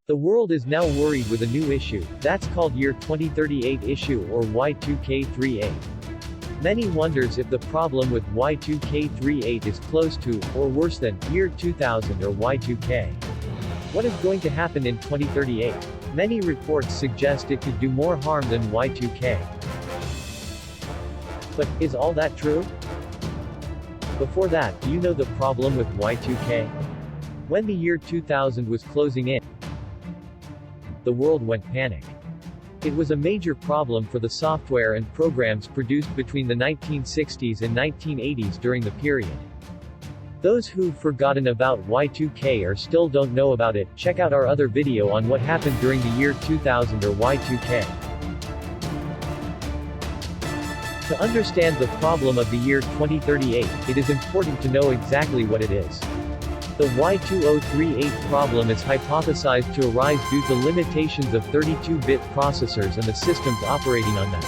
The world is now worried with a new issue, that's called Year 2038 issue or Y2K38. Many wonders if the problem with Y2K38 is close to, or worse than, Year 2000 or Y2K. What is going to happen in 2038? Many reports suggest it could do more harm than Y2K. But, is all that true? Before that, do you know the problem with Y2K? When the year 2000 was closing in, the world went panic. It was a major problem for the software and programs produced between the 1960s and 1980s during the period. Those who've forgotten about Y2K or still don't know about it, check out our other video on what happened during the year 2000 or Y2K. To understand the problem of the year 2038, it is important to know exactly what it is. The Y2038 problem is hypothesized to arise due to limitations of 32-bit processors and the systems operating on them.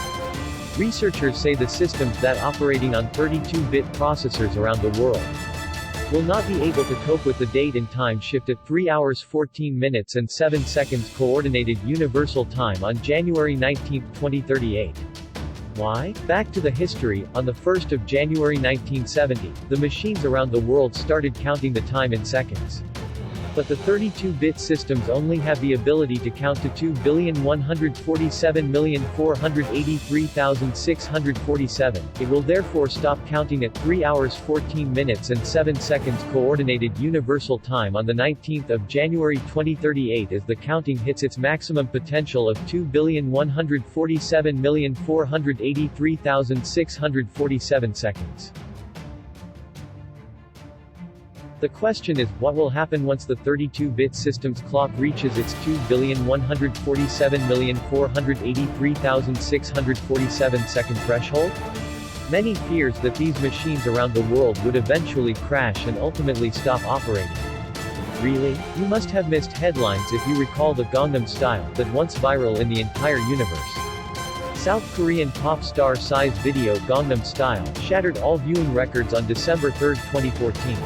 Researchers say the systems that operating on 32-bit processors around the world will not be able to cope with the date and time shift at 3 hours 14 minutes and 7 seconds Coordinated Universal Time on January 19, 2038. Why? Back to the history, on the 1st of January 1970, the machines around the world started counting the time in seconds. But the 32-bit systems only have the ability to count to 2,147,483,647. It will therefore stop counting at 3 hours 14 minutes and 7 seconds Coordinated Universal Time on the 19th of January 2038 as the counting hits its maximum potential of 2,147,483,647 seconds. The question is, what will happen once the 32-bit system's clock reaches its 2,147,483,647 second threshold? Many fears that these machines around the world would eventually crash and ultimately stop operating. Really? You must have missed headlines if you recall the Gangnam Style, that once viral in the entire universe. South Korean pop star Psy's video Gangnam Style shattered all viewing records on December 3, 2014.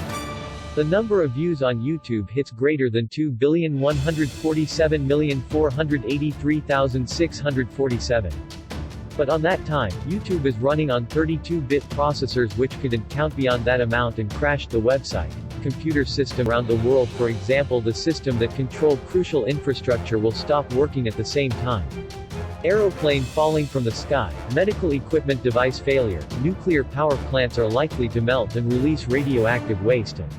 The number of views on YouTube hits greater than 2,147,483,647. But on that time, YouTube is running on 32-bit processors which couldn't count beyond that amount and crashed the website. Computer system around the world, for example the system that controlled crucial infrastructure, will stop working at the same time. Aeroplane falling from the sky, medical equipment device failure, nuclear power plants are likely to melt and release radioactive waste, and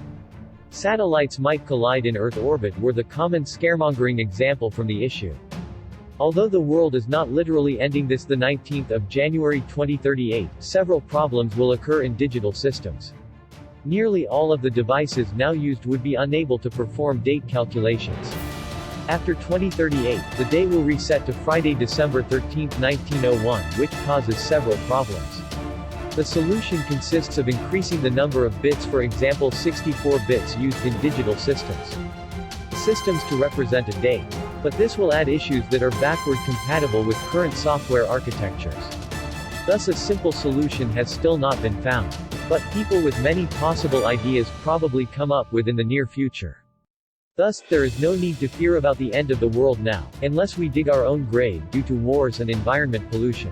satellites might collide in Earth orbit were the common scaremongering example from the issue. Although the world is not literally ending this the 19th of January 2038, several problems will occur in digital systems. Nearly all of the devices now used would be unable to perform date calculations. After 2038, the day will reset to Friday, December 13, 1901, which causes several problems. The solution consists of increasing the number of bits, for example 64 bits used in digital systems to represent a date. But this will add issues that are backward compatible with current software architectures. Thus a simple solution has still not been found. But people with many possible ideas probably come up with in the near future. Thus, there is no need to fear about the end of the world now, unless we dig our own grave due to wars and environment pollution.